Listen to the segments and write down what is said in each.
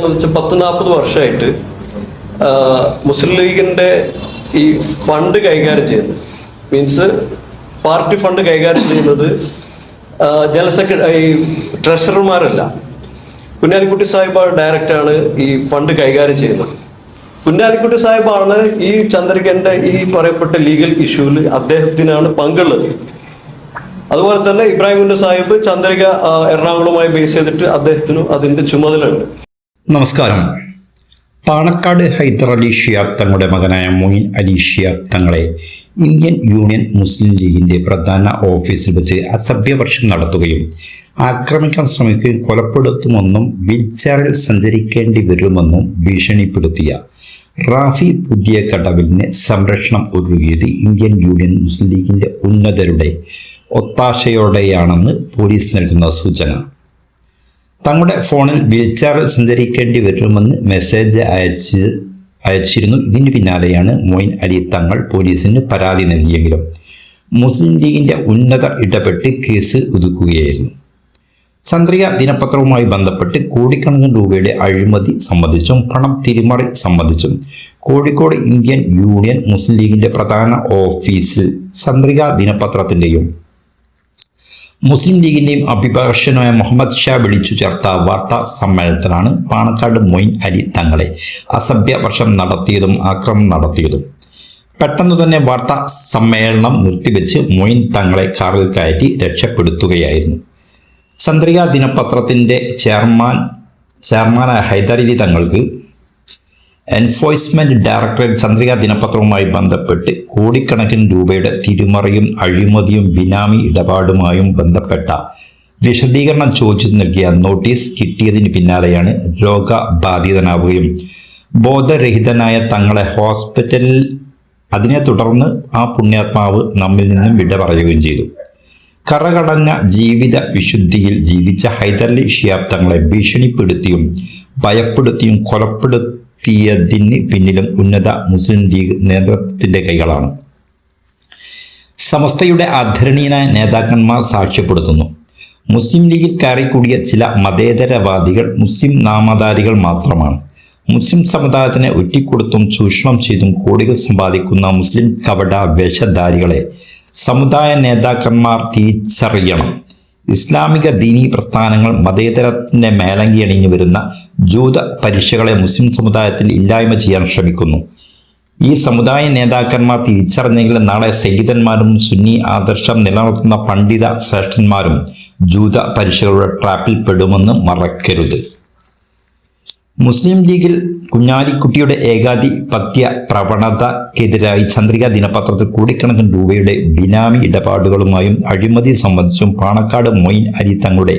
സംബന്ധിച്ച് 10-40 വർഷമായിട്ട് മുസ്ലിം ലീഗിന്റെ ഈ ഫണ്ട് കൈകാര്യം ചെയ്യുന്നത്, മീൻസ് പാർട്ടി ഫണ്ട് കൈകാര്യം ചെയ്യുന്നത് ഈ ട്രഷറർമാരല്ല. കുഞ്ഞാലിക്കുട്ടി സാഹിബ് ഡയറക്റ്റാണ് ഈ ഫണ്ട് കൈകാര്യം ചെയ്യുന്നത്. കുഞ്ഞാലിക്കുട്ടി സാഹിബാണ് ഈ ചന്ദ്രികന്റെ ഈ പറയപ്പെട്ട ലീഗൽ ഇഷ്യൂവിൽ അദ്ദേഹത്തിനാണ് പങ്കുള്ളത്. അതുപോലെ തന്നെ ഇബ്രാഹിം കുഞ്ഞ് സാഹിബ് ചന്ദ്രിക എറണാകുളവുമായി ബേസ് ചെയ്തിട്ട് അദ്ദേഹത്തിനും അതിന്റെ ചുമതലയുണ്ട്. നമസ്കാരം. പാണക്കാട് ഹൈദർ അലി ശിഹാബ് തങ്ങളുടെ മകനായ മൊയ്ൻ അലി ശിഹാബ് തങ്ങളെ ഇന്ത്യൻ യൂണിയൻ മുസ്ലിം ലീഗിന്റെ പ്രധാന ഓഫീസിൽ വെച്ച് അസഭ്യവർഷം നടത്തുകയും ആക്രമിക്കാൻ ശ്രമിക്കുകയും കൊലപ്പെടുത്തുമെന്നും വീൽചെയറിൽ സഞ്ചരിക്കേണ്ടി വരുമെന്നും ഭീഷണിപ്പെടുത്തിയ റാഫി പുതിയ കടവിലിന് സംരക്ഷണം ഒരുക്കിയത് ഇന്ത്യൻ യൂണിയൻ മുസ്ലിം ലീഗിന്റെ ഉന്നതരുടെ ഒത്താശയോടെയാണെന്ന് പോലീസ് നൽകുന്ന സൂചന. തങ്ങളുടെ ഫോണിൽ വീൽചെയറിൽ സഞ്ചരിക്കേണ്ടി വരുമെന്ന് മെസ്സേജ് അയച്ചിരുന്നു. ഇതിന് പിന്നാലെയാണ് മൊയ്ൻ അലി തങ്ങൾ പോലീസിന് പരാതി നൽകിയെങ്കിലും മുസ്ലിം ലീഗിന്റെ ഉന്നതർ ഇടപെട്ട് കേസ് ഒതുക്കുകയായിരുന്നു. ചന്ദ്രിക ദിനപത്രവുമായി ബന്ധപ്പെട്ട് കോടിക്കണക്കിന് രൂപയുടെ അഴിമതി സംബന്ധിച്ചും പണം തിരിമറി സംബന്ധിച്ചും കോഴിക്കോട് ഇന്ത്യൻ യൂണിയൻ മുസ്ലിം ലീഗിന്റെ പ്രധാന ഓഫീസിൽ ചന്ദ്രിക ദിനപത്രത്തിന്റെയും മുസ്ലിം ലീഗിന്റെയും അഭിഭാഷകനായ മുഹമ്മദ് ഷാ വിളിച്ചു ചേർത്ത വാർത്താ സമ്മേളനത്തിലാണ് പാണക്കാട് മൊയ്ൻ അലി തങ്ങളെ അസഭ്യവർഷം നടത്തിയതും ആക്രമണം നടത്തിയതും. പെട്ടെന്ന് തന്നെ വാർത്താ സമ്മേളനം നിർത്തിവെച്ച് മൊയ്ൻ തങ്ങളെ കാറിൽ കയറ്റി രക്ഷപ്പെടുത്തുകയായിരുന്നു. ചന്ദ്രിക ദിനപത്രത്തിന്റെ ചെയർമാനായ ഹൈദർ അലി തങ്ങൾക്ക് എൻഫോഴ്സ്മെന്റ് ഡയറക്ടറേറ്റ് ചന്ദ്രിക ദിനപത്രവുമായി ബന്ധപ്പെട്ട് കോടിക്കണക്കിന് രൂപയുടെ തിരിമറിയും അഴിമതിയും ബിനാമി ഇടപാടുമായും ബന്ധപ്പെട്ട വിശദീകരണം ചോദിച്ചു നൽകിയ നോട്ടീസ് കിട്ടിയതിന് പിന്നാലെയാണ് രോഗബാധിതനാവുകയും ബോധരഹിതനായ തങ്ങളെ ഹോസ്പിറ്റലിൽ, അതിനെ തുടർന്ന് ആ പുണ്യാത്മാവ് നമ്മിൽ നിന്നും വിട പറയുകയും ചെയ്തു. കറകടഞ്ഞ ജീവിത വിശുദ്ധിയിൽ ജീവിച്ച ഹൈദർ അലി ശിഹാബ് തങ്ങളെ ഭീഷണിപ്പെടുത്തിയും ഭയപ്പെടുത്തിയും കൊലപ്പെടുത്തിയതിന് പിന്നിലും ഉന്നത മുസ്ലിം ലീഗ് നേതൃത്വത്തിന്റെ കൈകളാണ്. സമസ്തയുടെ ആദരണീയനായ നേതാക്കന്മാർ സാക്ഷ്യപ്പെടുത്തുന്നു. മുസ്ലിം ലീഗിൽ കയറിക്കൂടിയ ചില മതേതരവാദികൾ മുസ്ലിം നാമധാരികൾ മാത്രമാണ്. മുസ്ലിം സമുദായത്തിനെ ഒറ്റിക്കൊടുത്തും ചൂഷണം ചെയ്തും കോടികൾ സമ്പാദിക്കുന്ന മുസ്ലിം കപട വേഷധാരികളെ സമുദായ നേതാക്കന്മാർ തിരിച്ചറിയണം. ഇസ്ലാമിക ദീനീ പ്രസ്ഥാനങ്ങൾ മതേതരത്തിന്റെ മേലങ്കി അണിഞ്ഞു വരുന്ന ജൂത പരീക്ഷകളെ മുസ്ലിം സമുദായത്തിൽ ഇല്ലായ്മ ചെയ്യാൻ ശ്രമിക്കുന്നു. ഈ സമുദായ നേതാക്കന്മാർ തിരിച്ചറിഞ്ഞെങ്കിൽ നാളെ സയ്യിദന്മാരും സുന്നി ആദർശം നിലനിർത്തുന്ന പണ്ഡിത ശ്രേഷ്ഠന്മാരും ജൂത പരീക്ഷകളുടെ ട്രാപ്പിൽ പെടുമെന്ന് മറക്കരുത്. മുസ്ലിം ലീഗിൽ കുഞ്ഞാലിക്കുട്ടിയുടെ ഏകാധിപത്യ പ്രവണതക്കെതിരായി ചന്ദ്രിക ദിനപത്രത്തിൽ കോടിക്കണക്കിന് രൂപയുടെ ബിനാമി ഇടപാടുകളുമായും അഴിമതി സംബന്ധിച്ചും പാണക്കാട് മൊയ്ൻ അലി തങ്ങളുടെ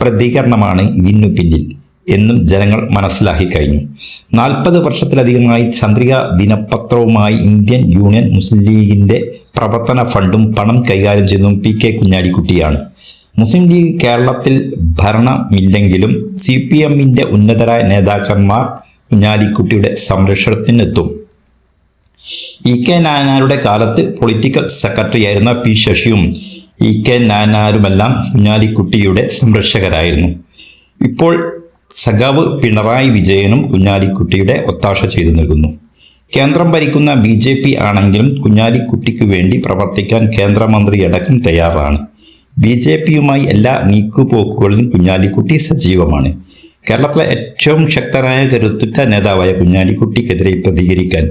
പ്രതികരണമാണ് ഇതിനു പിന്നിൽ എന്നും ജനങ്ങൾ മനസ്സിലാക്കി കഴിഞ്ഞു. 40 വർഷത്തിലധികമായി ചന്ദ്രിക ദിനപത്രവുമായി ഇന്ത്യൻ യൂണിയൻ മുസ്ലിം ലീഗിന്റെ പ്രവർത്തന ഫണ്ടും പണം കൈകാര്യം ചെയ്യുന്നതും PK കുഞ്ഞാലിക്കുട്ടിയാണ്. മുസ്ലിം ലീഗ് കേരളത്തിൽ ഭരണമില്ലെങ്കിലും CPMന്റെ ഉന്നതരായ നേതാക്കന്മാർ കുഞ്ഞാലിക്കുട്ടിയുടെ സംരക്ഷണത്തിനെത്തും. EK നായനാരുടെ കാലത്ത് പൊളിറ്റിക്കൽ സെക്രട്ടറിയായിരുന്ന P ശശിയും EK നായനാരുമെല്ലാം കുഞ്ഞാലിക്കുട്ടിയുടെ സംരക്ഷകരായിരുന്നു. ഇപ്പോൾ സഖാവ് പിണറായി വിജയനും കുഞ്ഞാലിക്കുട്ടിയുടെ ഒത്താശ ചെയ്തു നൽകുന്നു. കേന്ദ്രം ഭരിക്കുന്ന BJP ആണെങ്കിലും കുഞ്ഞാലിക്കുട്ടിക്ക് വേണ്ടി പ്രവർത്തിക്കാൻ കേന്ദ്രമന്ത്രി അടക്കം തയ്യാറാണ്. BJPയുമായി എല്ലാ നീക്കുപോക്കുകളിലും കുഞ്ഞാലിക്കുട്ടി സജീവമാണ്. കേരളത്തിലെ ഏറ്റവും ശക്തനായ കരുത്തുറ്റ നേതാവായ കുഞ്ഞാലിക്കുട്ടിക്കെതിരെ പ്രതികരിക്കാൻ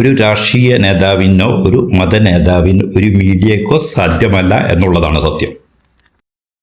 ഒരു രാഷ്ട്രീയ നേതാവിനോ ഒരു മത നേതാവിനോ ഒരു മീഡിയക്കോ സാധ്യമല്ല എന്നുള്ളതാണ് സത്യം.